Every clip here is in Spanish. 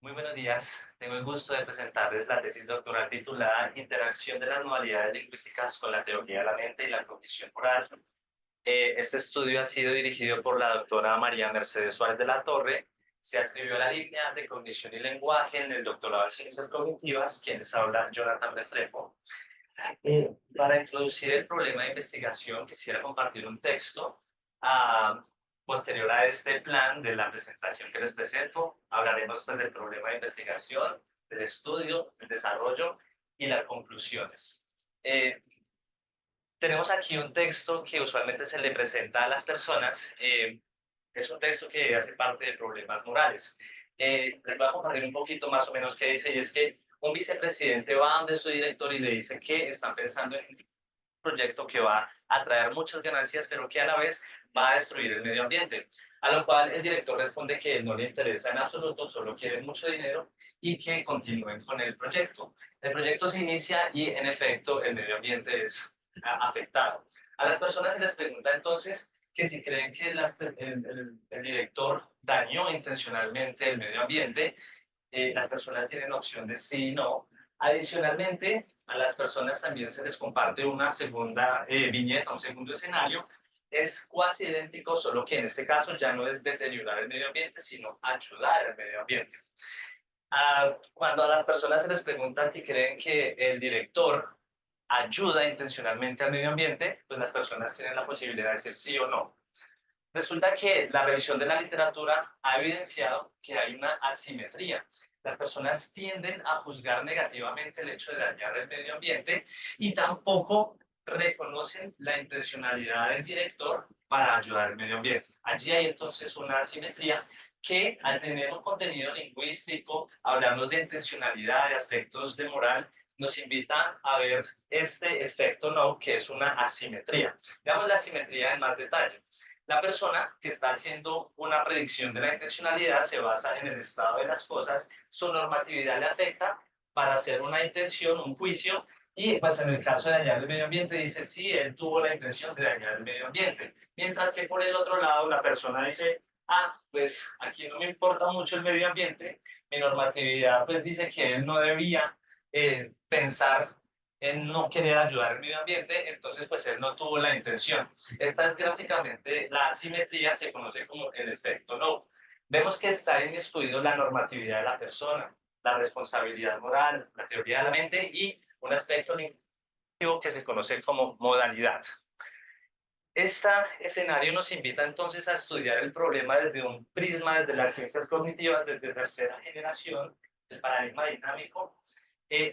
Muy buenos días. Tengo el gusto de presentarles la tesis doctoral titulada Interacción de las modalidades lingüísticas con la teoría de la mente y la cognición oral. Este estudio ha sido dirigido por la doctora María Mercedes Suárez de la Torre. Se adscribió a la línea de cognición y lenguaje en el doctorado en ciencias cognitivas, quienes hablan Jonathan Restrepo. Para introducir el problema de investigación, quisiera compartir un texto. ah, Posterior a este plan de la presentación que les presento, hablaremos pues, del problema de investigación, del estudio, el desarrollo y las conclusiones. Eh, Tenemos aquí un texto que usualmente se le presenta a las personas. Es un texto que hace parte de problemas morales. Les voy a compartir un poquito más o menos qué dice, y es que un vicepresidente va donde su director y le dice que están pensando en un proyecto que va a traer muchas ganancias, pero que a la vez va a destruir el medio ambiente. A lo cual el director responde que no le interesa en absoluto, solo quiere mucho dinero y que continúen con el proyecto. El proyecto se inicia y en efecto el medio ambiente es afectado. A las personas se les pregunta entonces que si creen que el director dañó intencionalmente el medio ambiente. Las personas tienen opción de sí y no. Adicionalmente, a las personas también se les comparte una segunda viñeta, un segundo escenario. Es cuasi idéntico, solo que en este caso ya no es deteriorar el medio ambiente, sino ayudar al medio ambiente. Cuando a las personas se les pregunta si creen que el director ayuda intencionalmente al medio ambiente, pues las personas tienen la posibilidad de decir sí o no. Resulta que la revisión de la literatura ha evidenciado que hay una asimetría. Las personas tienden a juzgar negativamente el hecho de dañar el medio ambiente y tampoco reconocen la intencionalidad del director para ayudar al medio ambiente. Allí hay entonces una asimetría que, al tener un contenido lingüístico, hablarnos de intencionalidad, de aspectos de moral, nos invita a ver este efecto no, que es una asimetría. Veamos la asimetría en más detalle. La persona que está haciendo una predicción de la intencionalidad se basa en el estado de las cosas, su normatividad le afecta para hacer una intención, un juicio, y pues en el caso de dañar el medio ambiente dice, sí, él tuvo la intención de dañar el medio ambiente. Mientras que por el otro lado la persona dice, pues aquí no me importa mucho el medio ambiente, mi normatividad pues dice que él no debía pensar en no querer ayudar al medio ambiente, entonces pues él no tuvo la intención. Esta es gráficamente la asimetría, se conoce como el efecto no. Vemos que está inmiscuido la normatividad de la persona, la responsabilidad moral, la teoría de la mente y un aspecto lingüístico que se conoce como modalidad. Este escenario nos invita entonces a estudiar el problema desde un prisma, desde las ciencias cognitivas, desde tercera generación, el paradigma dinámico,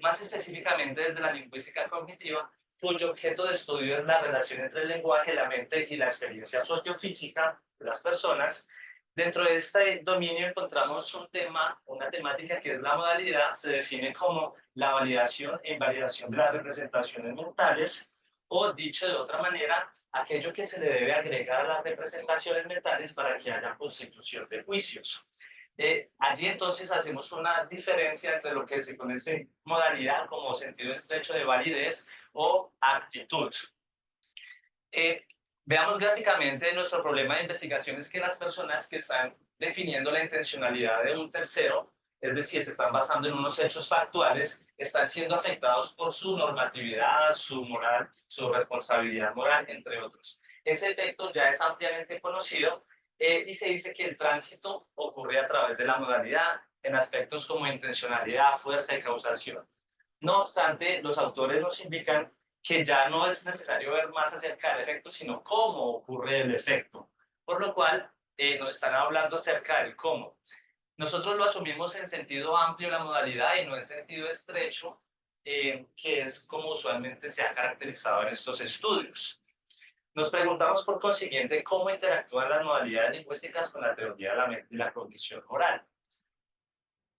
más específicamente desde la lingüística cognitiva, cuyo objeto de estudio es la relación entre el lenguaje, la mente y la experiencia sociofísica de las personas. Dentro de este dominio encontramos un tema, una temática que es la modalidad. Se define como la validación e invalidación de las representaciones mentales, o dicho de otra manera, aquello que se le debe agregar a las representaciones mentales para que haya constitución de juicios. Allí entonces hacemos una diferencia entre lo que se conoce modalidad como sentido estrecho de validez o actitud. Eh, Veamos gráficamente nuestro problema de investigación es que las personas que están definiendo la intencionalidad de un tercero, es decir, se están basando en unos hechos factuales, están siendo afectados por su normatividad, su moral, su responsabilidad moral, entre otros. Ese efecto ya es ampliamente conocido, y se dice que el tránsito ocurre a través de la modalidad en aspectos como intencionalidad, fuerza y causación. No obstante, los autores nos indican que ya no es necesario ver más acerca del efecto, sino cómo ocurre el efecto. Por lo cual, nos están hablando acerca del cómo. Nosotros lo asumimos en sentido amplio la modalidad y no en sentido estrecho, que es como usualmente se ha caracterizado en estos estudios. Nos preguntamos por consiguiente cómo interactúan las modalidades lingüísticas con la teoría de la mente y la cognición oral.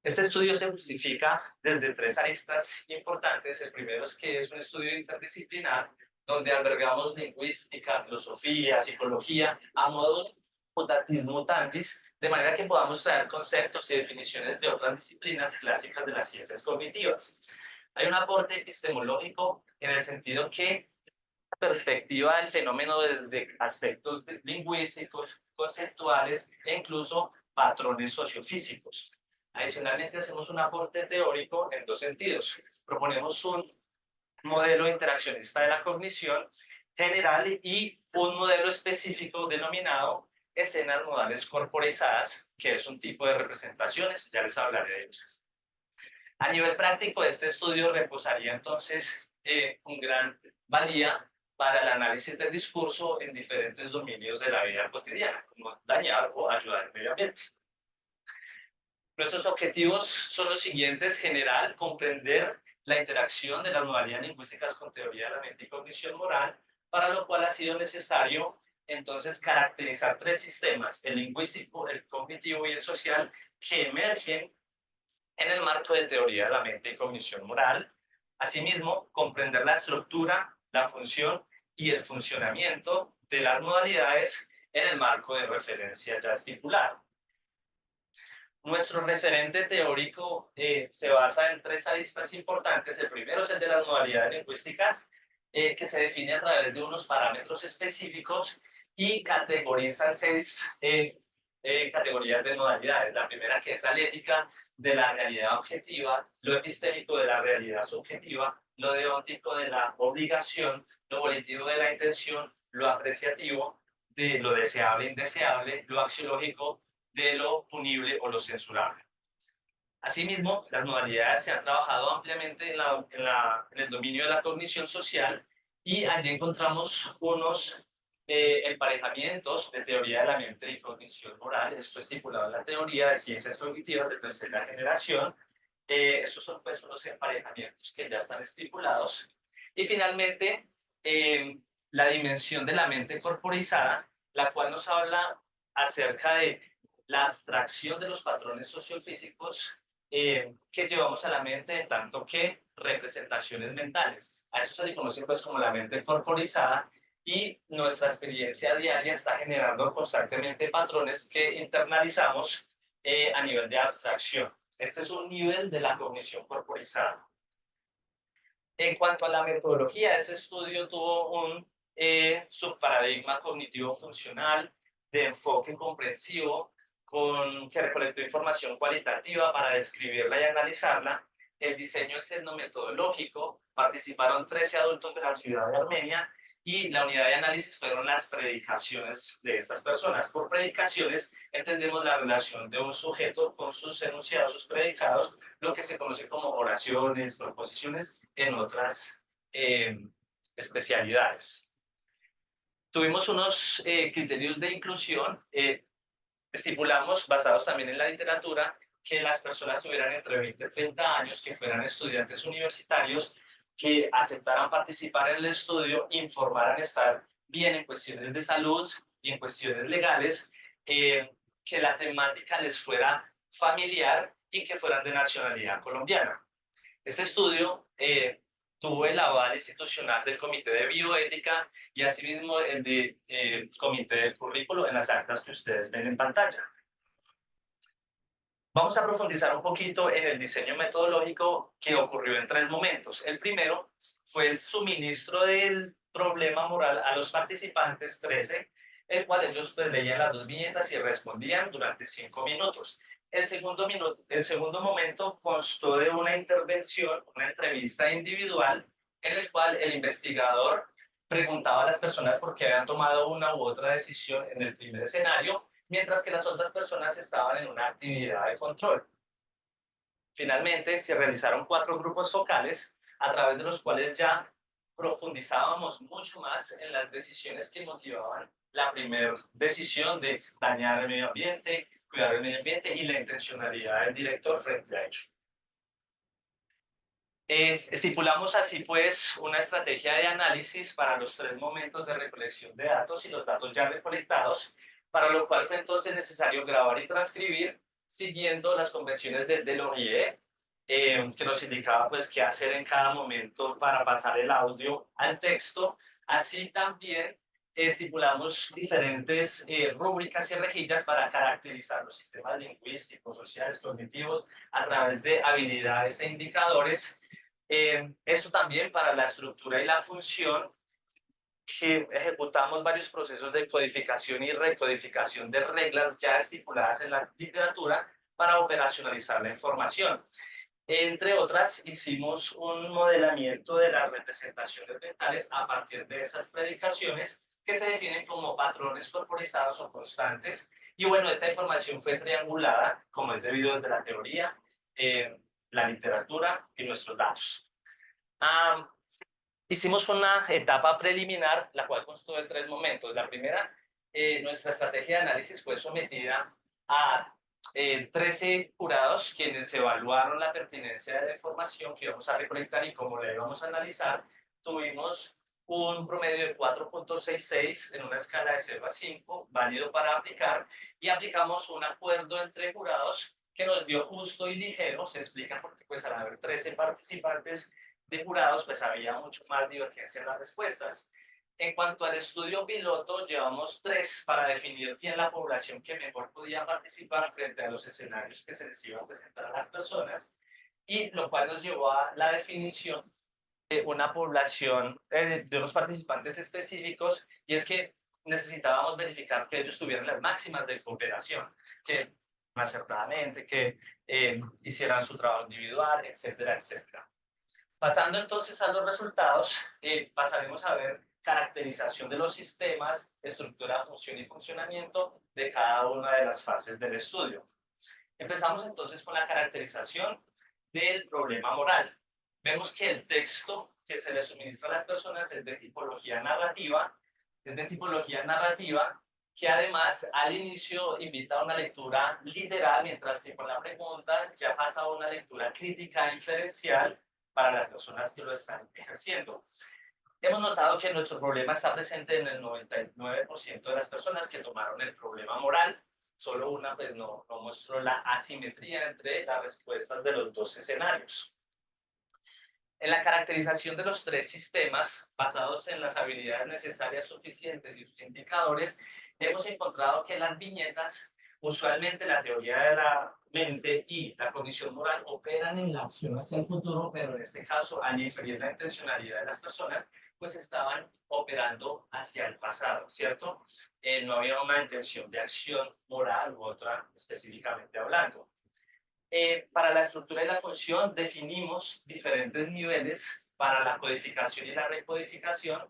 Este estudio se justifica desde tres aristas importantes. El primero es que es un estudio interdisciplinar donde albergamos lingüística, filosofía, psicología, a modo mutatis mutandis, de manera que podamos traer conceptos y definiciones de otras disciplinas clásicas de las ciencias cognitivas. Hay un aporte epistemológico en el sentido que la perspectiva del fenómeno desde aspectos lingüísticos, conceptuales e incluso patrones sociofísicos. Adicionalmente, hacemos un aporte teórico en dos sentidos. Proponemos un modelo interaccionista de la cognición general y un modelo específico denominado escenas modales corporizadas, que es un tipo de representaciones, ya les hablaré de ellas. A nivel práctico, este estudio reposaría entonces un gran valía para el análisis del discurso en diferentes dominios de la vida cotidiana, como dañar o ayudar al medio ambiente. Nuestros objetivos son los siguientes: general, comprender la interacción de las modalidades lingüísticas con teoría de la mente y cognición moral, para lo cual ha sido necesario entonces caracterizar tres sistemas: el lingüístico, el cognitivo y el social, que emergen en el marco de teoría de la mente y cognición moral. Asimismo, comprender la estructura, la función y el funcionamiento de las modalidades en el marco de referencia ya estipulado. Nuestro referente teórico se basa en tres aristas importantes. El primero es el de las modalidades lingüísticas, que se define a través de unos parámetros específicos y categorizan seis categorías de modalidades. La primera, que es la ética de la realidad objetiva, lo epistémico de la realidad subjetiva, lo deóntico de la obligación, lo volitivo de la intención, lo apreciativo de lo deseable e indeseable, lo axiológico de lo punible o lo censurable. Asimismo, las modalidades se han trabajado ampliamente en el dominio de la cognición social, y allí encontramos unos emparejamientos de teoría de la mente y cognición moral. Esto estipulado en la teoría de ciencias cognitivas de tercera generación. Estos son pues unos emparejamientos que ya están estipulados. Y finalmente, la dimensión de la mente corporizada, la cual nos habla acerca de la abstracción de los patrones sociofísicos que llevamos a la mente, en tanto que representaciones mentales. A eso se le conoce pues como la mente corporizada, y nuestra experiencia diaria está generando constantemente patrones que internalizamos a nivel de abstracción. Este es un nivel de la cognición corporizada. En cuanto a la metodología, ese estudio tuvo un subparadigma cognitivo-funcional de enfoque comprensivo, que recolectó información cualitativa para describirla y analizarla. El diseño etnometodológico, participaron 13 adultos de la ciudad de Armenia, y la unidad de análisis fueron las predicaciones de estas personas. Por predicaciones entendemos la relación de un sujeto con sus enunciados, sus predicados, lo que se conoce como oraciones, proposiciones en otras especialidades. Tuvimos unos criterios de inclusión. Estipulamos, basados también en la literatura, que las personas tuvieran entre 20 y 30 años, que fueran estudiantes universitarios, que aceptaran participar en el estudio, informaran estar bien en cuestiones de salud y en cuestiones legales, que la temática les fuera familiar y que fueran de nacionalidad colombiana. Este estudio tuvo el aval institucional del Comité de Bioética y asimismo el del Comité de Currículo en las actas que ustedes ven en pantalla. Vamos a profundizar un poquito en el diseño metodológico, que ocurrió en tres momentos. El primero fue el suministro del problema moral a los participantes 13, el cual ellos pues leían las dos viñetas y respondían durante 5 minutos. El segundo momento constó de una intervención, una entrevista individual, en el cual el investigador preguntaba a las personas por qué habían tomado una u otra decisión en el primer escenario, mientras que las otras personas estaban en una actividad de control. Finalmente, se realizaron 4 grupos focales, a través de los cuales ya profundizábamos mucho más en las decisiones que motivaban la primera decisión de dañar el medio ambiente, cuidar el medio ambiente, y la intencionalidad del director frente a ello. Estipulamos así pues una estrategia de análisis para los 3 momentos de recolección de datos y los datos ya recolectados, para lo cual fue entonces necesario grabar y transcribir siguiendo las convenciones de Deloyer, que nos indicaba pues qué hacer en cada momento para pasar el audio al texto. Así también estipulamos diferentes rúbricas y rejillas para caracterizar los sistemas lingüísticos, sociales, cognitivos, a través de habilidades e indicadores. Esto también para la estructura y la función, que ejecutamos varios procesos de codificación y recodificación de reglas ya estipuladas en la literatura, para operacionalizar la información. Entre otras, hicimos un modelamiento de las representaciones mentales a partir de esas predicaciones que se definen como patrones corporizados o constantes. Y bueno, esta información fue triangulada, como es debido desde la teoría, la literatura y nuestros datos. Hicimos una etapa preliminar, la cual constó de 3 momentos. La primera, nuestra estrategia de análisis fue sometida a 13 jurados, quienes evaluaron la pertinencia de la información que íbamos a recolectar y cómo la íbamos a analizar. Tuvimos un promedio de 4.66 en una escala de 0 a 5, válido para aplicar, y aplicamos un acuerdo entre jurados que nos dio justo y ligero. Se explica porque pues al haber 13 participantes de jurados, pues había mucho más divergencia en las respuestas. En cuanto al estudio piloto, llevamos 3 para definir quién la población que mejor podía participar frente a los escenarios que se les iba a presentar a las personas, y lo cual nos llevó a la definición de una población, de unos participantes específicos, y es que necesitábamos verificar que ellos tuvieran las máximas de cooperación, que acertadamente, que hicieran su trabajo individual, etcétera, etcétera. Pasando entonces a los resultados, pasaremos a ver caracterización de los sistemas, estructura, función y funcionamiento de cada una de las fases del estudio. Empezamos entonces con la caracterización del problema moral. Vemos que el texto que se le suministra a las personas es de tipología narrativa, que además al inicio invita a una lectura literal, mientras que con la pregunta ya pasa a una lectura crítica e inferencial para las personas que lo están ejerciendo. Hemos notado que nuestro problema está presente en el 99% de las personas que tomaron el problema moral. Solo una pues no mostró la asimetría entre las respuestas de los 2 escenarios. En la caracterización de los 3 sistemas, basados en las habilidades necesarias suficientes y sus indicadores, hemos encontrado que las viñetas, usualmente la teoría de la mente y la condición moral, operan en la acción hacia el futuro, pero en este caso, al inferir la intencionalidad de las personas, pues estaban operando hacia el pasado, ¿cierto? No había una intención de acción moral u otra específicamente hablando. Para la estructura y la función definimos diferentes niveles para la codificación y la recodificación,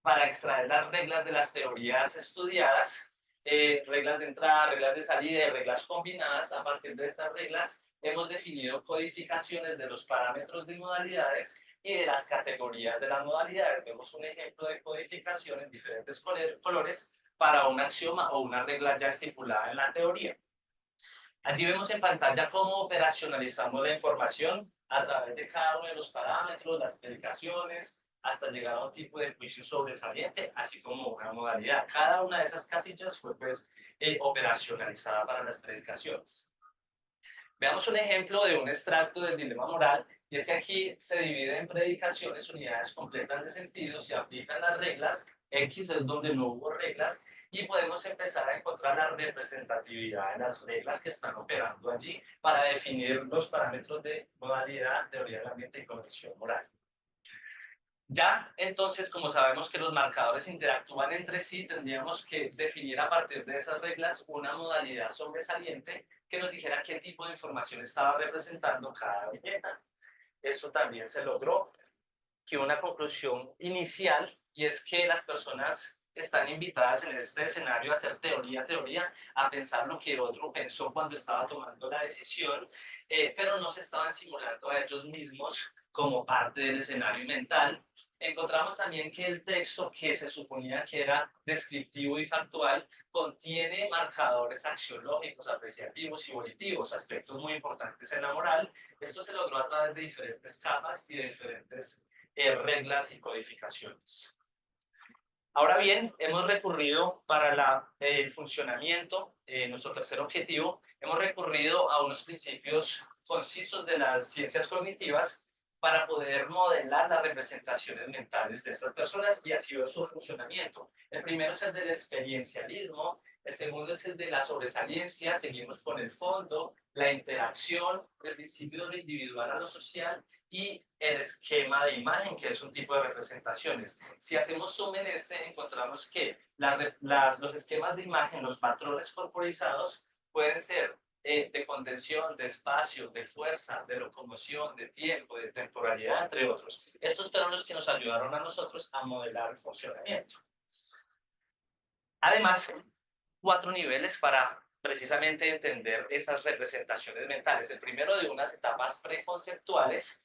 para extraer las reglas de las teorías estudiadas, reglas de entrada, reglas de salida y reglas combinadas. A partir de estas reglas hemos definido codificaciones de los parámetros de modalidades y de las categorías de las modalidades. Vemos un ejemplo de codificación en diferentes colores para un axioma o una regla ya estipulada en la teoría. Allí vemos en pantalla cómo operacionalizamos la información a través de cada uno de los parámetros, las predicaciones, hasta llegar a un tipo de juicio sobresaliente, así como una modalidad. Cada una de esas casillas fue pues operacionalizada para las predicaciones. Veamos un ejemplo de un extracto del dilema moral, y es que aquí se divide en predicaciones, unidades completas de sentido, se aplican las reglas, X es donde no hubo reglas, y podemos empezar a encontrar la representatividad de las reglas que están operando allí para definir los parámetros de modalidad, teoría del ambiente y condición moral. Ya, entonces, como sabemos que los marcadores interactúan entre sí, tendríamos que definir a partir de esas reglas una modalidad sobresaliente que nos dijera qué tipo de información estaba representando cada viñeta. Eso también se logró, que una conclusión inicial, y es que las personas están invitadas en este escenario a hacer teoría, a pensar lo que otro pensó cuando estaba tomando la decisión, pero no se estaban simulando a ellos mismos como parte del escenario mental. Encontramos también que el texto, que se suponía que era descriptivo y factual, contiene marcadores axiológicos, apreciativos y volitivos, aspectos muy importantes en la moral. Esto se logró a través de diferentes capas y de diferentes reglas y codificaciones. Ahora bien, hemos recurrido para el funcionamiento, nuestro tercer objetivo, hemos recurrido a unos principios concisos de las ciencias cognitivas para poder modelar las representaciones mentales de estas personas y así ver su funcionamiento. El primero es el del experiencialismo, el segundo es el de la sobresaliencia, seguimos con el fondo, la interacción, el principio de lo individual a lo social y el esquema de imagen, que es un tipo de representaciones. Si hacemos zoom en este, encontramos que los esquemas de imagen, los patrones corporizados, pueden ser de contención, de espacio, de fuerza, de locomoción, de tiempo, de temporalidad, entre otros. Estos fueron los que nos ayudaron a nosotros a modelar el funcionamiento. Además, 4 niveles para precisamente entender esas representaciones mentales. El primero de unas etapas preconceptuales,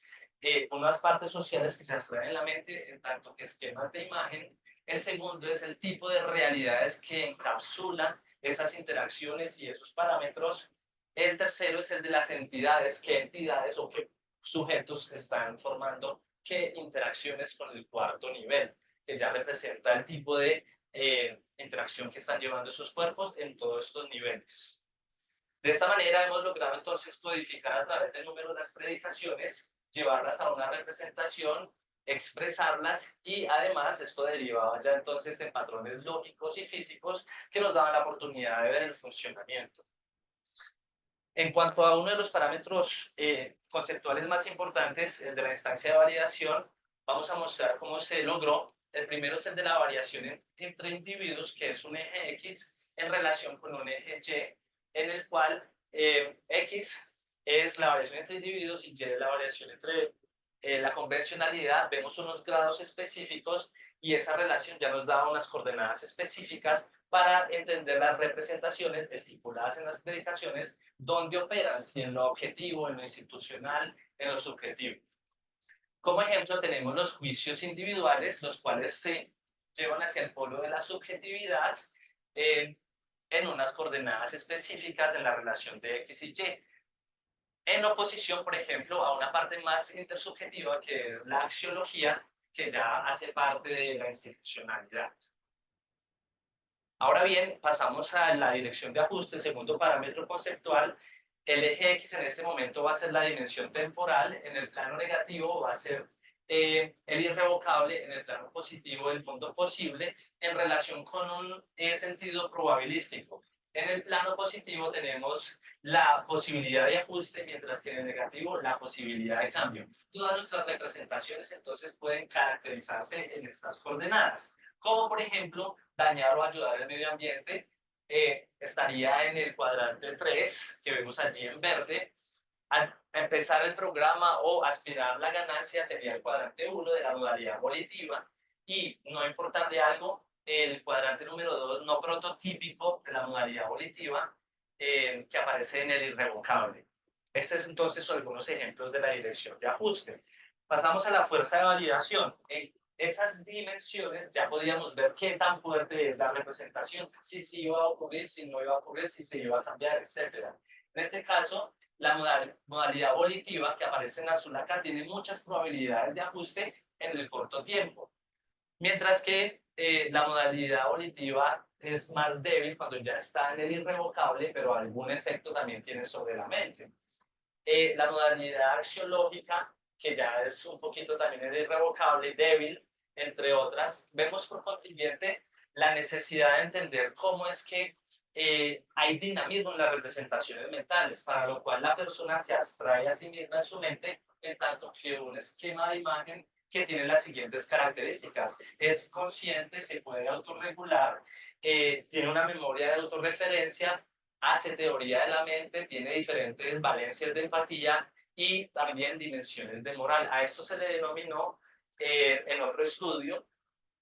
unas partes sociales que se abstraen en la mente en tanto que esquemas de imagen. El segundo es el tipo de realidades que encapsulan esas interacciones y esos parámetros. El tercero es el de las entidades, qué entidades o qué sujetos están formando qué interacciones con el cuarto nivel, que ya representa el tipo de interacción que están llevando esos cuerpos en todos estos niveles. De esta manera hemos logrado entonces codificar a través del número las predicaciones, llevarlas a una representación, expresarlas y además esto derivaba ya entonces en patrones lógicos y físicos que nos daban la oportunidad de ver el funcionamiento. En cuanto a uno de los parámetros conceptuales más importantes, el de la instancia de validación, vamos a mostrar cómo se logró. El primero es el de la variación entre individuos, que es un eje X en relación con un eje Y, en el cual X es la variación entre individuos y Y es la variación entre la convencionalidad. Vemos unos grados específicos y esa relación ya nos da unas coordenadas específicas para entender las representaciones estipuladas en las predicaciones, dónde operan, si en lo objetivo, en lo institucional, en lo subjetivo. Como ejemplo, tenemos los juicios individuales, los cuales se llevan hacia el polo de la subjetividad en unas coordenadas específicas en la relación de X y Y. En oposición, por ejemplo, a una parte más intersubjetiva, que es la axiología, que ya hace parte de la institucionalidad. Ahora bien, pasamos a la dirección de ajuste, el segundo parámetro conceptual. El eje X en este momento va a ser la dimensión temporal, en el plano negativo va a ser el irrevocable, en el plano positivo el mundo posible, en relación con un sentido probabilístico. En el plano positivo tenemos la posibilidad de ajuste, mientras que en el negativo la posibilidad de cambio. Todas nuestras representaciones entonces pueden caracterizarse en estas coordenadas, como por ejemplo dañar o ayudar al medio ambiente, estaría en el cuadrante 3 que vemos allí en verde. Al empezar el programa o aspirar la ganancia sería el cuadrante 1 de la modalidad volitiva, y no importarle algo, el cuadrante número 2 no prototípico de la modalidad volitiva, que aparece en el irrevocable. Este es entonces algunos ejemplos de la dirección de ajuste. Pasamos a la fuerza de validación. En esas dimensiones ya podíamos ver qué tan fuerte es la representación, si sí iba a ocurrir, si no iba a ocurrir, si se iba a cambiar, etc. En este caso, la modalidad volitiva que aparece en azul acá tiene muchas probabilidades de ajuste en el corto tiempo, mientras que la modalidad volitiva es más débil cuando ya está en el irrevocable, pero algún efecto también tiene sobre la mente. La modalidad axiológica, que ya es un poquito también el irrevocable, débil, entre otras, vemos por consiguiente la necesidad de entender cómo es que hay dinamismo en las representaciones mentales, para lo cual la persona se abstrae a sí misma en su mente, en tanto que un esquema de imagen que tiene las siguientes características: es consciente, se puede autorregular, tiene una memoria de autorreferencia, hace teoría de la mente, tiene diferentes valencias de empatía y también dimensiones de moral. A esto se le denominó en otro estudio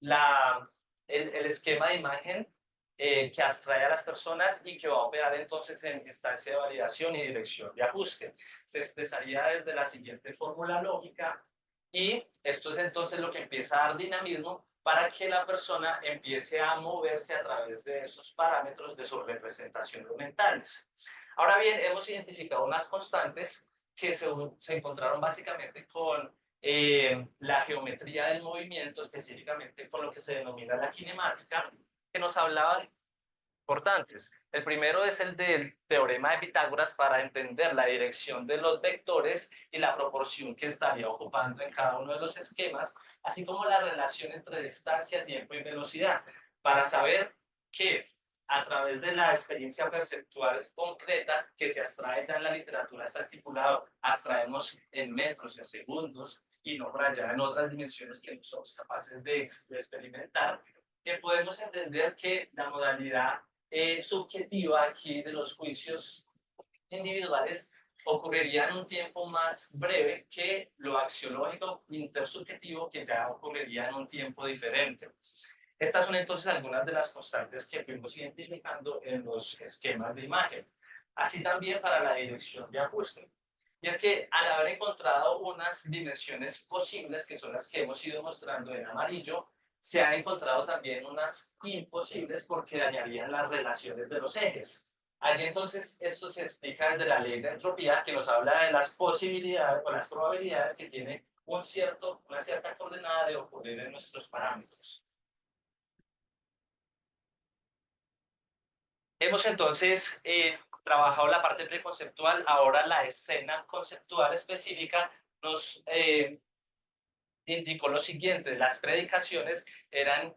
el esquema de imagen que abstrae a las personas y que va a operar entonces en instancia de validación y dirección de ajuste. Se expresaría desde la siguiente fórmula lógica, y esto es entonces lo que empieza a dar dinamismo para que la persona empiece a moverse a través de esos parámetros de sus representaciones mentales. Ahora bien, hemos identificado unas constantes que se encontraron básicamente con la geometría del movimiento, específicamente con lo que se denomina la kinemática, que nos hablaban importantes. El primero es el del teorema de Pitágoras para entender la dirección de los vectores y la proporción que estaría ocupando en cada uno de los esquemas, así como la relación entre distancia, tiempo y velocidad, para saber que a través de la experiencia perceptual concreta que se abstrae ya en la literatura, está estipulado, abstraemos en metros, en segundos, y no por allá en otras dimensiones que no somos capaces de experimentar, que podemos entender que la modalidad subjetiva aquí de los juicios individuales ocurriría en un tiempo más breve que lo axiológico intersubjetivo, que ya ocurriría en un tiempo diferente. Estas son entonces algunas de las constantes que fuimos identificando en los esquemas de imagen. Así también para la dirección de ajuste. Y es que al haber encontrado unas dimensiones posibles, que son las que hemos ido mostrando en amarillo, se han encontrado también unas imposibles porque dañarían las relaciones de los ejes. Allí entonces esto se explica desde la ley de entropía, que nos habla de las posibilidades o las probabilidades que tiene una cierta coordenada de ocurrir en nuestros parámetros. Hemos entonces trabajado la parte preconceptual, ahora la escena conceptual específica nos indicó lo siguiente: las predicaciones eran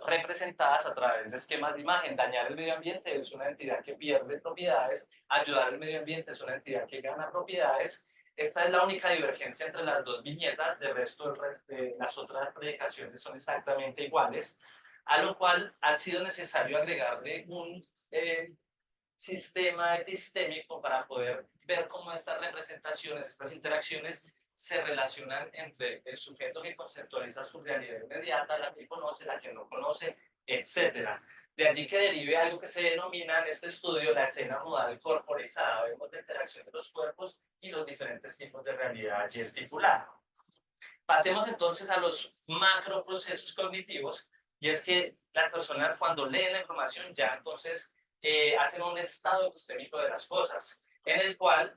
representadas a través de esquemas de imagen. Dañar el medio ambiente es una entidad que pierde propiedades, ayudar al medio ambiente es una entidad que gana propiedades. Esta es la única divergencia entre las dos viñetas, de resto de las otras predicaciones son exactamente iguales, a lo cual ha sido necesario agregarle un sistema epistémico para poder ver cómo estas representaciones, estas interacciones se relacionan entre el sujeto que conceptualiza su realidad inmediata, la que conoce, la que no conoce, etcétera. De allí que derive algo que se denomina en este estudio la escena modal corporizada. Vemos la interacción de los cuerpos y los diferentes tipos de realidad allí estipulada. Pasemos entonces a los macroprocesos cognitivos, y es que las personas cuando leen la información ya entonces hacen un estado epistémico de las cosas, en el cual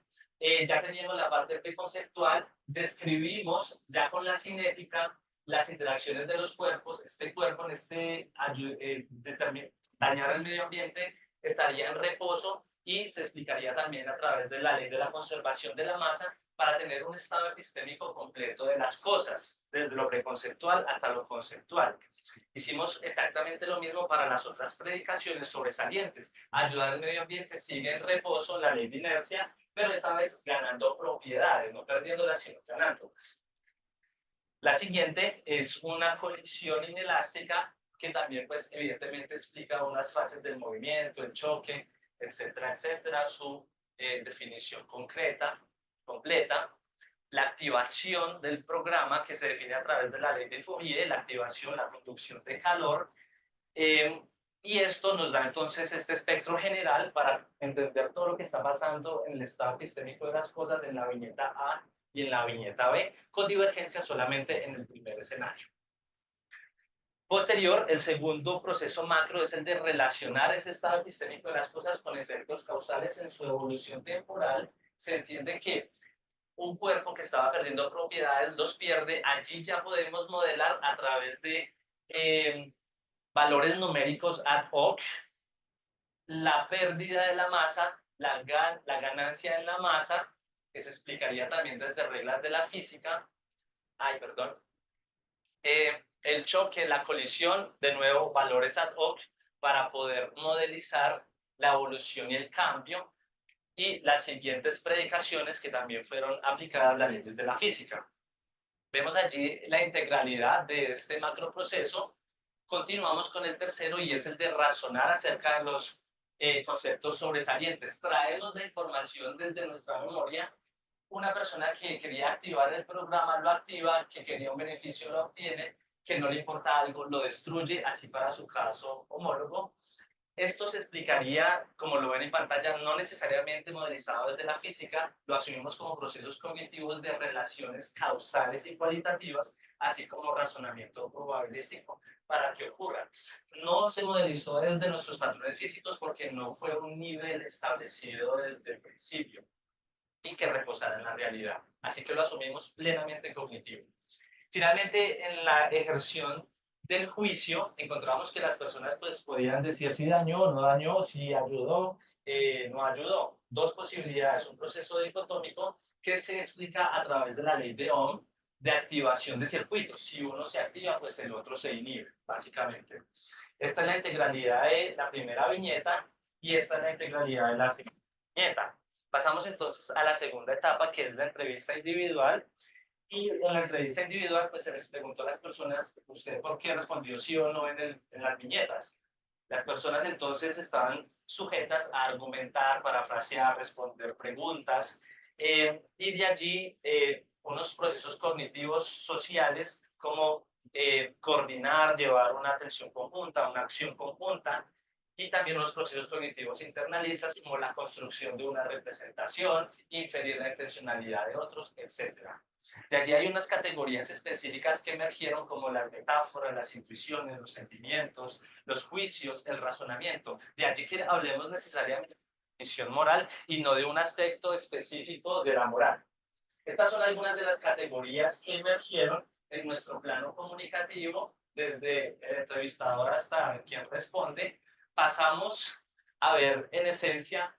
ya teniendo la parte preconceptual, describimos ya con la cinética las interacciones de los cuerpos. Este cuerpo en dañar el medio ambiente estaría en reposo y se explicaría también a través de la ley de la conservación de la masa para tener un estado epistémico completo de las cosas, desde lo preconceptual hasta lo conceptual. Hicimos exactamente lo mismo para las otras predicaciones sobresalientes. Ayudar al medio ambiente sigue en reposo, la ley de inercia, pero esta vez ganando propiedades, no perdiéndolas, sino ganándolas. La siguiente es una colisión inelástica, que también pues evidentemente explica unas fases del movimiento, el choque, etcétera, etcétera, su definición concreta, completa. La activación del programa, que se define a través de la ley de Fourier, la activación, la conducción de calor, y esto nos da entonces este espectro general para entender todo lo que está pasando en el estado epistémico de las cosas en la viñeta A y en la viñeta B, con divergencia solamente en el primer escenario. Posterior, el segundo proceso macro es el de relacionar ese estado epistémico de las cosas con efectos causales en su evolución temporal. Se entiende que un cuerpo que estaba perdiendo propiedades los pierde. Allí ya podemos modelar a través de valores numéricos ad hoc la pérdida de la masa, la ganancia en la masa, que se explicaría también desde reglas de la física. El choque, la colisión, de nuevo valores ad hoc para poder modelizar la evolución y el cambio, y las siguientes predicaciones que también fueron aplicadas a las leyes de la física. Vemos allí la integralidad de este macroproceso. Continuamos con el tercero, y es el de razonar acerca de los conceptos sobresalientes. Traemos la información desde nuestra memoria. Una persona que quería activar el programa lo activa, que quería un beneficio lo obtiene, que no le importa algo lo destruye, así para su caso homólogo. Esto se explicaría, como lo ven en pantalla, no necesariamente modelizado desde la física, lo asumimos como procesos cognitivos de relaciones causales y cualitativas, así como razonamiento probabilístico para que ocurra. No se modelizó desde nuestros patrones físicos porque no fue un nivel establecido desde el principio y que reposara en la realidad. Así que lo asumimos plenamente cognitivo. Finalmente, en la ejerción del juicio, encontramos que las personas pues, podían decir si dañó o no dañó, si ayudó, no ayudó. Dos posibilidades: un proceso dicotómico que se explica a través de la ley de Ohm de activación de circuitos. Si uno se activa, pues el otro se inhibe, básicamente. Esta es la integralidad de la primera viñeta y esta es la integralidad de la segunda viñeta. Pasamos entonces a la segunda etapa, que es la entrevista individual. Y en la entrevista individual, pues se les preguntó a las personas, ¿usted por qué respondió sí o no en las viñetas? Las personas entonces estaban sujetas a argumentar, parafrasear, responder preguntas, y de allí unos procesos cognitivos sociales como coordinar, llevar una atención conjunta, una acción conjunta, y también unos procesos cognitivos internalistas como la construcción de una representación, inferir la intencionalidad de otros, etcétera. De allí hay unas categorías específicas que emergieron como las metáforas, las intuiciones, los sentimientos, los juicios, el razonamiento. De allí que hablemos necesariamente de definición moral y no de un aspecto específico de la moral. Estas son algunas de las categorías que emergieron en nuestro plano comunicativo, desde el entrevistador hasta quien responde. Pasamos a ver en esencia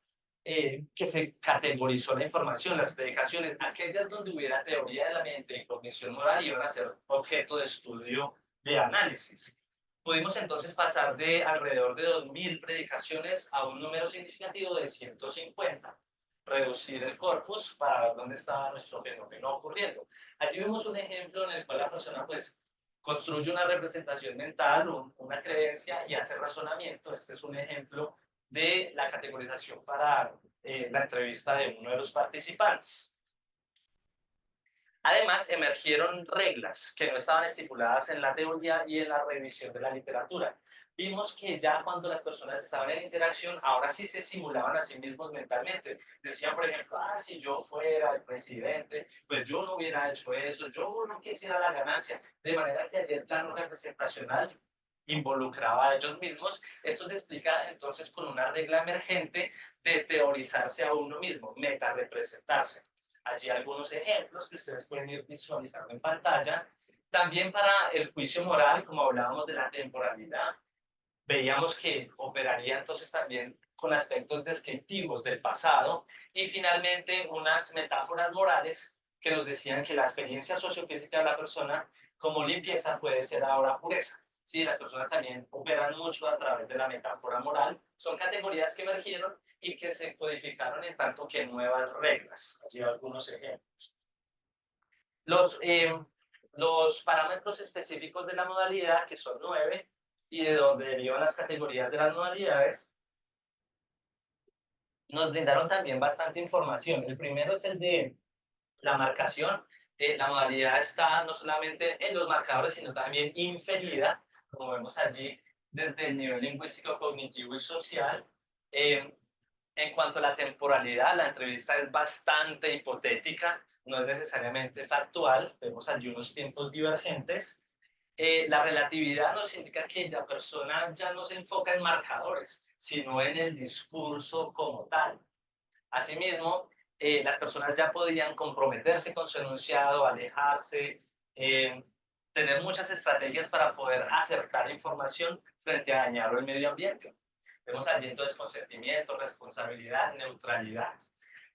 que se categorizó la información, las predicaciones, aquellas donde hubiera teoría de la mente y cognición moral iban a ser objeto de estudio de análisis. Pudimos entonces pasar de alrededor de 2000 predicaciones a un número significativo de 150, reducir el corpus para ver dónde estaba nuestro fenómeno ocurriendo. Aquí vemos un ejemplo en el cual la persona pues construye una representación mental, una creencia y hace razonamiento. Este es un ejemplo de la categorización para la entrevista de uno de los participantes. Además, emergieron reglas que no estaban estipuladas en la teoría y en la revisión de la literatura. Vimos que ya cuando las personas estaban en interacción, ahora sí se simulaban a sí mismos mentalmente. Decían, por ejemplo, si yo fuera el presidente, pues yo no hubiera hecho eso, yo no quisiera la ganancia. De manera que allí el plano representacional involucraba a ellos mismos. Esto se explica entonces con una regla emergente de teorizarse a uno mismo, meta-representarse. Allí algunos ejemplos que ustedes pueden ir visualizando en pantalla. También para el juicio moral, como hablábamos de la temporalidad, veíamos que operaría entonces también con aspectos descriptivos del pasado y finalmente unas metáforas morales que nos decían que la experiencia sociofísica de la persona como limpieza puede ser ahora pureza. Sí, las personas también operan mucho a través de la metáfora moral. Son categorías que emergieron y que se codificaron en tanto que nuevas reglas. Allí algunos ejemplos. Los, eh, los parámetros específicos de la modalidad, que son 9, y de donde derivan las categorías de las modalidades, nos brindaron también bastante información. El primero es el de la marcación. La modalidad está no solamente en los marcadores, sino también inferida, como vemos allí, desde el nivel lingüístico, cognitivo y social. Eh, en cuanto a la temporalidad, la entrevista es bastante hipotética, no es necesariamente factual, vemos allí unos tiempos divergentes. La relatividad nos indica que la persona ya no se enfoca en marcadores, sino en el discurso como tal. Asimismo, las personas ya podían comprometerse con su enunciado, alejarse, eh, tener muchas estrategias para poder acertar información frente a dañar el medio ambiente. Vemos allí entonces consentimiento, responsabilidad, neutralidad.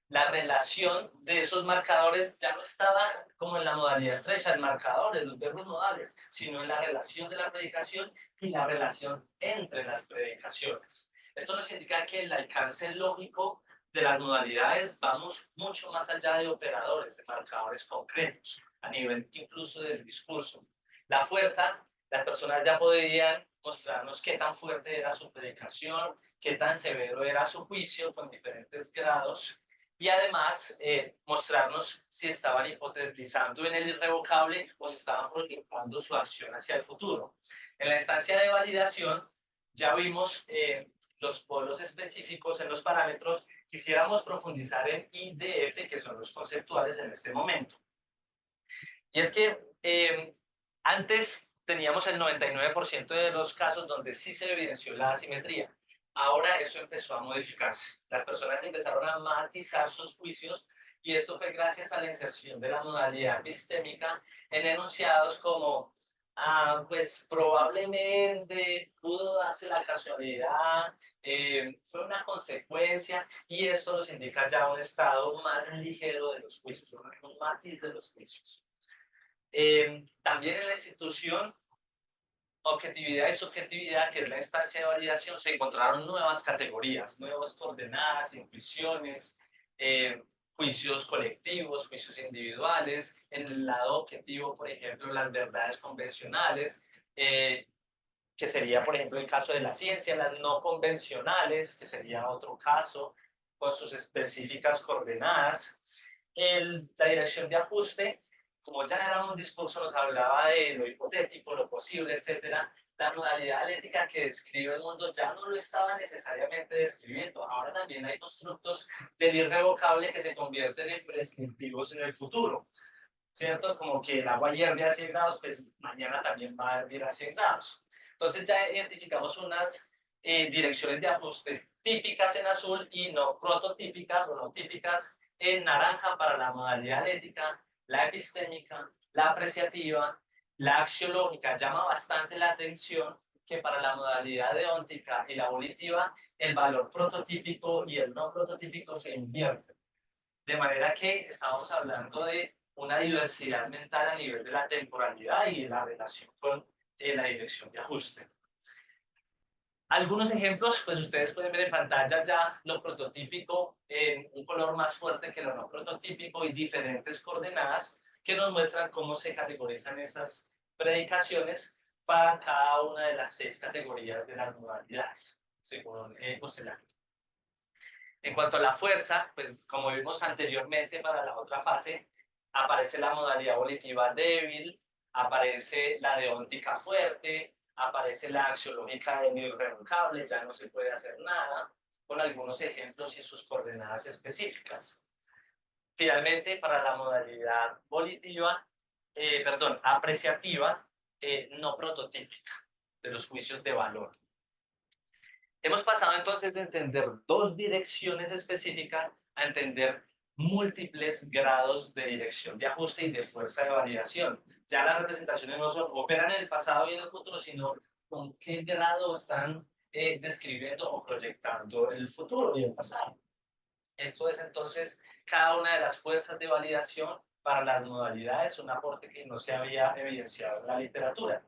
La relación de esos marcadores ya no estaba como en la modalidad estrecha, el marcador, en los verbos modales, sino en la relación de la predicación y la relación entre las predicaciones. Esto nos indica que el alcance lógico de las modalidades vamos mucho más allá de operadores, de marcadores concretos, a nivel incluso del discurso. La fuerza, las personas ya podían mostrarnos qué tan fuerte era su predicación, qué tan severo era su juicio con diferentes grados y además mostrarnos si estaban hipotetizando en el irrevocable o si estaban proyectando su acción hacia el futuro. En la instancia de validación ya vimos los polos específicos en los parámetros. Quisiéramos profundizar en IDF, que son los conceptuales en este momento. Y es que antes teníamos el 99% de los casos donde sí se evidenció la asimetría. Ahora eso empezó a modificarse. Las personas empezaron a matizar sus juicios y esto fue gracias a la inserción de la modalidad epistémica en enunciados como, pues probablemente pudo darse la casualidad, fue una consecuencia y esto nos indica ya un estado más ligero de los juicios, un matiz de los juicios. También en la institución, objetividad y subjetividad, que es la instancia de validación, se encontraron nuevas categorías, nuevas coordenadas, intuiciones, juicios colectivos, juicios individuales. En el lado objetivo, por ejemplo, las verdades convencionales, que sería, por ejemplo, el caso de la ciencia, las no convencionales, que sería otro caso, con sus específicas coordenadas. La dirección de ajuste, como ya era un discurso, nos hablaba de lo hipotético, lo posible, etcétera. La modalidad dialéctica que describe el mundo ya no lo estaba necesariamente describiendo. Ahora también hay constructos del irrevocable que se convierten en prescriptivos en el futuro, ¿cierto? Como que el agua hierve a 100 grados, pues mañana también va a hervir a 100 grados. Entonces ya identificamos unas direcciones de ajuste típicas en azul y no prototípicas o no típicas en naranja para la modalidad ética, la epistémica, la apreciativa, la axiológica. Llama bastante la atención que para la modalidad deóntica y la volitiva el valor prototípico y el no prototípico se invierte. De manera que estamos hablando de una diversidad mental a nivel de la temporalidad y de la relación con la dirección de ajuste. Algunos ejemplos, pues ustedes pueden ver en pantalla ya lo prototípico en un color más fuerte que lo no prototípico y diferentes coordenadas que nos muestran cómo se categorizan esas predicaciones para cada una de las 6 categorías de las modalidades, según Koselleck. En cuanto a la fuerza, pues como vimos anteriormente para la otra fase, aparece la modalidad volitiva débil, aparece la deóntica fuerte, aparece la axiológica del irrevocable, ya no se puede hacer nada, con algunos ejemplos y sus coordenadas específicas. Finalmente, para la modalidad volitiva, apreciativa, no prototípica, de los juicios de valor. Hemos pasado entonces de entender 2 direcciones específicas a entender múltiples grados de dirección de ajuste y de fuerza de validación. Ya las representaciones no son operan en el pasado y en el futuro, sino con qué grado están describiendo o proyectando el futuro y el pasado. Esto es entonces cada una de las fuerzas de validación para las modalidades, un aporte que no se había evidenciado en la literatura.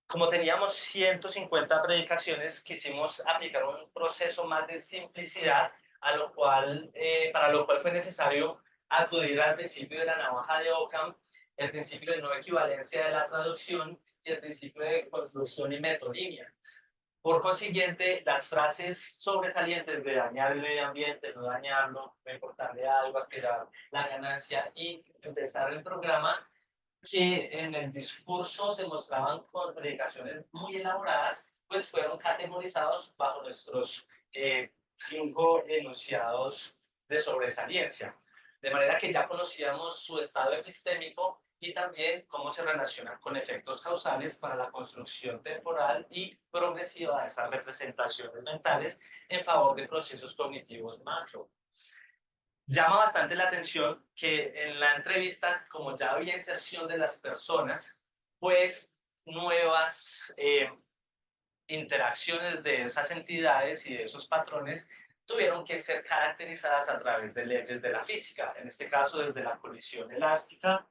Como teníamos 150 predicaciones, quisimos aplicar un proceso más de simplicidad, para lo cual fue necesario acudir al principio de la navaja de Occam, el principio de no equivalencia de la traducción y el principio de construcción y metonimia. Por consiguiente, las frases sobresalientes de dañar el medio ambiente, no dañarlo, no importarle algo, aspirar la ganancia y empezar el programa, que en el discurso se mostraban con predicaciones muy elaboradas, pues fueron categorizados bajo nuestros 5 enunciados de sobresaliencia. De manera que ya conocíamos su estado epistémico y también cómo se relaciona con efectos causales para la construcción temporal y progresiva de esas representaciones mentales en favor de procesos cognitivos macro. Llama bastante la atención que en la entrevista, como ya había inserción de las personas, pues nuevas interacciones de esas entidades y de esos patrones tuvieron que ser caracterizadas a través de leyes de la física, en este caso desde la colisión elástica,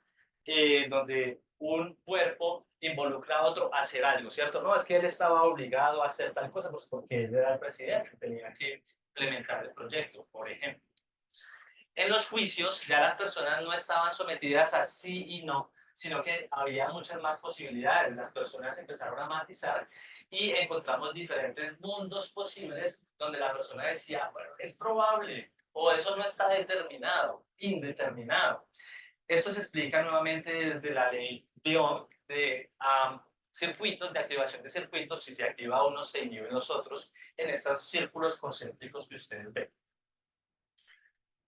donde un cuerpo involucra a otro a hacer algo, ¿cierto? No, es que él estaba obligado a hacer tal cosa, pues porque él era el presidente, tenía que implementar el proyecto, por ejemplo. En los juicios ya las personas no estaban sometidas a sí y no, sino que había muchas más posibilidades. Las personas empezaron a matizar y encontramos diferentes mundos posibles donde la persona decía, bueno, es probable o eso no está determinado, indeterminado. Esto se explica nuevamente desde la ley de Ohm de circuitos, de activación de circuitos. Si se activa uno, se inhiben los otros en estos círculos concéntricos que ustedes ven.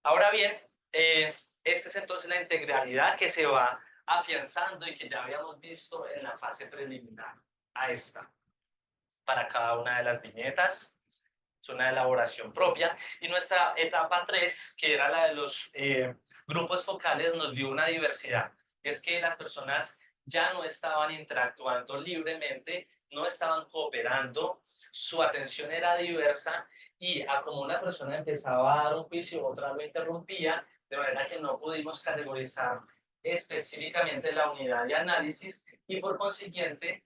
Ahora bien, esta es entonces la integralidad que se va afianzando y que ya habíamos visto en la fase preliminar a esta. Para cada una de las viñetas, es una elaboración propia. Y nuestra etapa 3, que era la de los grupos focales, nos dio una diversidad. Es que las personas ya no estaban interactuando libremente, no estaban cooperando, su atención era diversa y a como una persona empezaba a dar un juicio, otra lo interrumpía, de manera que no pudimos categorizar específicamente la unidad de análisis y por consiguiente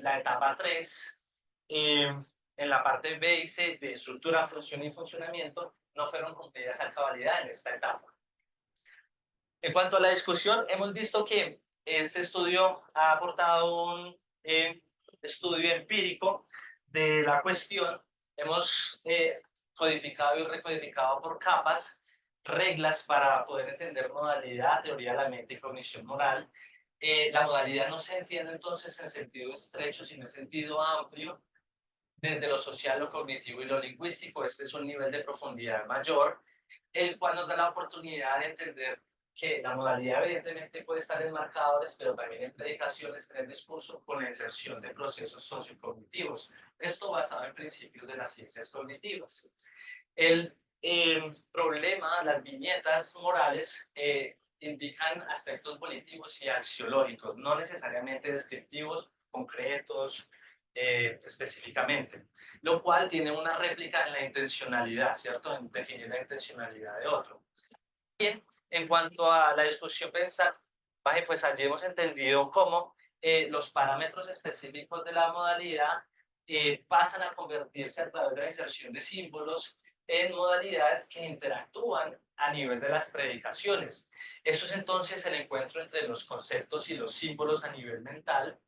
la etapa 3, en la parte B y C de estructura, función y funcionamiento no fueron cumplidas a cabalidad en esta etapa. En cuanto a la discusión, hemos visto que este estudio ha aportado un estudio empírico de la cuestión, hemos codificado y recodificado por capas reglas para poder entender modalidad, teoría de la mente y cognición moral. La modalidad no se entiende entonces en sentido estrecho, sino en sentido amplio, desde lo social, lo cognitivo y lo lingüístico. Este es un nivel de profundidad mayor, el cual nos da la oportunidad de entender que la modalidad evidentemente puede estar en marcadores, pero también en predicaciones, en el discurso, con la inserción de procesos sociocognitivos. Esto basado en principios de las ciencias cognitivas. El problema, las viñetas morales indican aspectos volitivos y axiológicos, no necesariamente descriptivos, concretos, específicamente, lo cual tiene una réplica en la intencionalidad, ¿cierto? En definir la intencionalidad de otro. Bien, en cuanto a la discusión pensar, pues allí hemos entendido cómo los parámetros específicos de la modalidad pasan a convertirse a través de la inserción de símbolos en modalidades que interactúan a nivel de las predicaciones. Eso es entonces el encuentro entre los conceptos y los símbolos a nivel mental.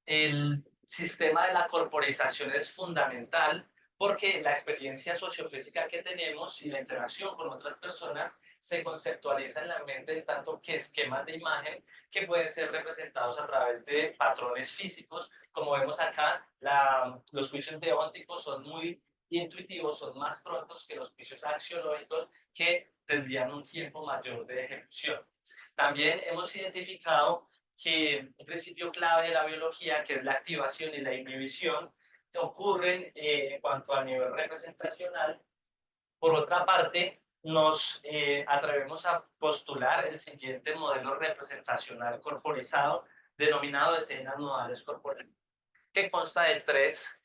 El sistema de la corporización es fundamental porque la experiencia sociofísica que tenemos y la interacción con otras personas se conceptualiza en la mente en tanto que esquemas de imagen que pueden ser representados a través de patrones físicos. Como vemos acá, los juicios deónticos son muy intuitivos, son más prontos que los juicios axiológicos que tendrían un tiempo mayor de ejecución. También hemos identificado que un principio clave de la biología, que es la activación y la inhibición, ocurren en cuanto a nivel representacional. Por otra parte, nos atrevemos a postular el siguiente modelo representacional corporizado, denominado escenas modales corporales, que consta de tres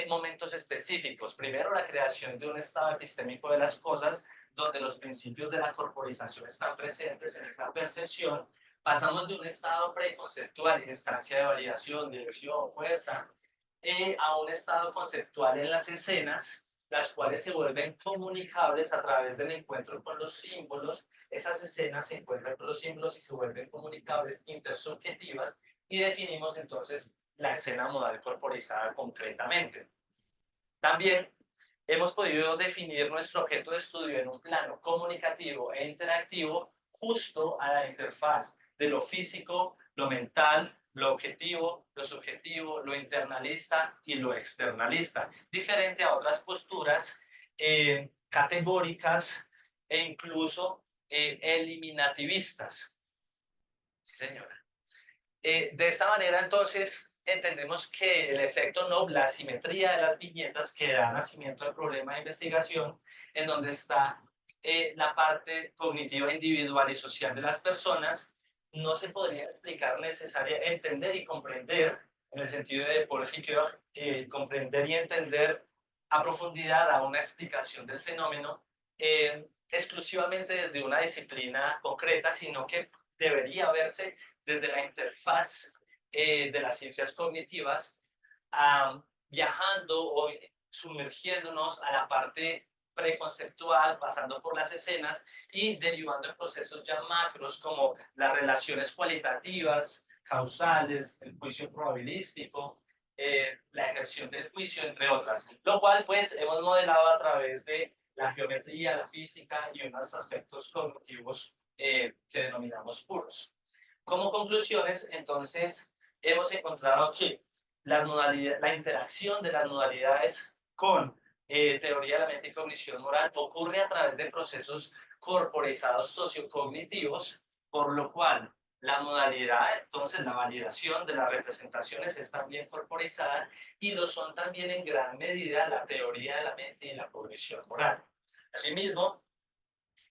momentos específicos. Primero, la creación de un estado epistémico de las cosas, donde los principios de la corporización están presentes en esa percepción. Pasamos de un estado preconceptual, instancia de validación, dirección, fuerza, a un estado conceptual en las escenas, las cuales se vuelven comunicables a través del encuentro con los símbolos. Esas escenas se encuentran con los símbolos y se vuelven comunicables intersubjetivas, y definimos entonces la escena modal corporizada concretamente. También hemos podido definir nuestro objeto de estudio en un plano comunicativo e interactivo justo a la interfaz de lo físico, lo mental, lo objetivo, lo subjetivo, lo internalista y lo externalista, diferente a otras posturas categóricas e incluso eliminativistas. Sí, señora. De esta manera, entonces, entendemos que el efecto Nobel, la simetría de las viñetas que da nacimiento al problema de investigación, en donde está la parte cognitiva individual y social de las personas, no se podría explicar necesaria, entender y comprender, en el sentido de Paul Ricoeur, comprender y entender a profundidad a una explicación del fenómeno exclusivamente desde una disciplina concreta, sino que debería verse desde la interfaz de las ciencias cognitivas, viajando o sumergiéndonos a la parte preconceptual, pasando por las escenas y derivando en procesos ya macros como las relaciones cualitativas, causales, el juicio probabilístico, la ejerción del juicio, entre otras, lo cual pues hemos modelado a través de la geometría, la física y unos aspectos cognitivos que denominamos puros. Como conclusiones, entonces, hemos encontrado que la interacción de las modalidades con teoría de la mente y cognición moral ocurre a través de procesos corporizados sociocognitivos, por lo cual la modalidad, entonces la validación de las representaciones es también corporizada, y lo son también en gran medida la teoría de la mente y la cognición moral. Asimismo,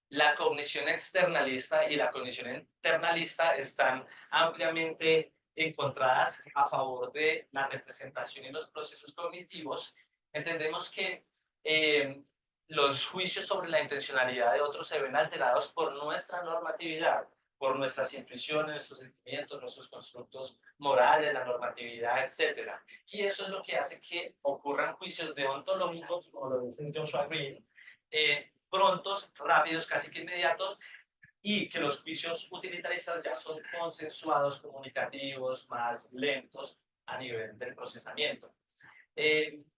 la cognición externalista y la cognición internalista están ampliamente encontradas a favor de la representación y los procesos cognitivos. Entendemos que los juicios sobre la intencionalidad de otros se ven alterados por nuestra normatividad, por nuestras intuiciones, nuestros sentimientos, nuestros constructos morales, la normatividad, etc. Y eso es lo que hace que ocurran juicios deontológicos, como lo dice Joshua Green, prontos, rápidos, casi que inmediatos, y que los juicios utilitaristas ya son consensuados, comunicativos, más lentos, a nivel del procesamiento.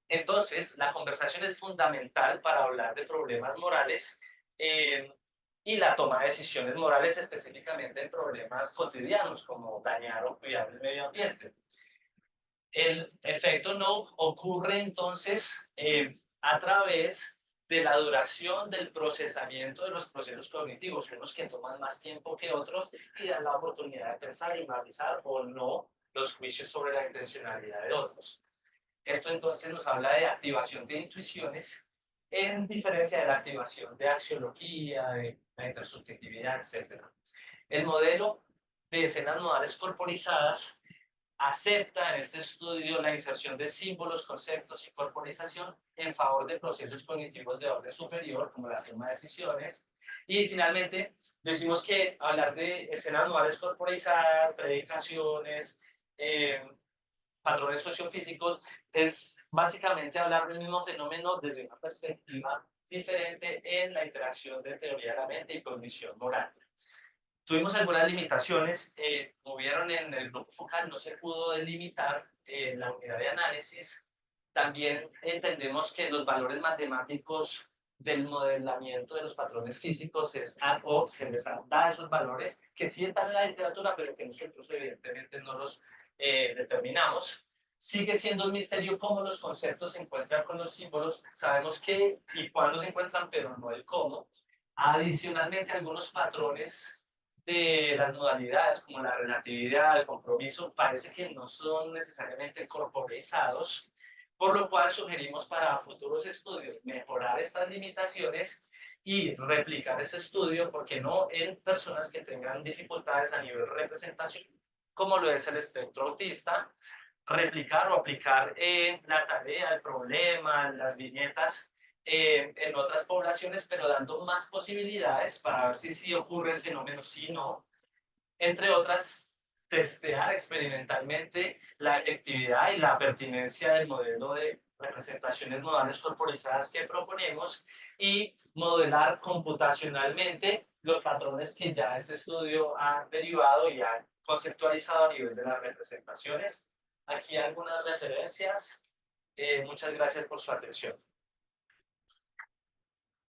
Entonces, la conversación es fundamental para hablar de problemas morales y la toma de decisiones morales específicamente en problemas cotidianos como dañar o cuidar el medio ambiente. El efecto no ocurre entonces a través de la duración del procesamiento de los procesos cognitivos, unos que toman más tiempo que otros y dan la oportunidad de pensar y matizar o no los juicios sobre la intencionalidad de otros. Esto entonces nos habla de activación de intuiciones en diferencia de la activación de axiología, de la intersubjetividad, etc. El modelo de escenas modales corporizadas acepta en este estudio la inserción de símbolos, conceptos y corporización en favor de procesos cognitivos de orden superior, como la toma de decisiones. Y finalmente, decimos que hablar de escenas modales corporizadas, predicaciones, patrones sociofísicos, es básicamente hablar del mismo fenómeno desde una perspectiva diferente en la interacción de teoría de la mente y cognición moral. Tuvimos algunas limitaciones, como vieron en el grupo focal, no se pudo delimitar la unidad de análisis. También entendemos que los valores matemáticos del modelamiento de los patrones físicos es o se les da esos valores que sí están en la literatura, pero que nosotros evidentemente no los determinamos. Sigue siendo un misterio cómo los conceptos se encuentran con los símbolos. Sabemos qué y cuándo se encuentran, pero no el cómo. Adicionalmente, algunos patrones de las modalidades como la relatividad, el compromiso, parece que no son necesariamente corporizados, por lo cual sugerimos para futuros estudios mejorar estas limitaciones y replicar este estudio, porque no en personas que tengan dificultades a nivel representación, como lo es el espectro autista, replicar o aplicar la tarea, el problema, las viñetas en otras poblaciones, pero dando más posibilidades para ver si sí ocurre el fenómeno, si no. Entre otras, testear experimentalmente la efectividad y la pertinencia del modelo de representaciones modales corporizadas que proponemos y modelar computacionalmente los patrones que ya este estudio ha derivado y ha conceptualizado a nivel de las representaciones. Aquí algunas referencias. Muchas gracias por su atención.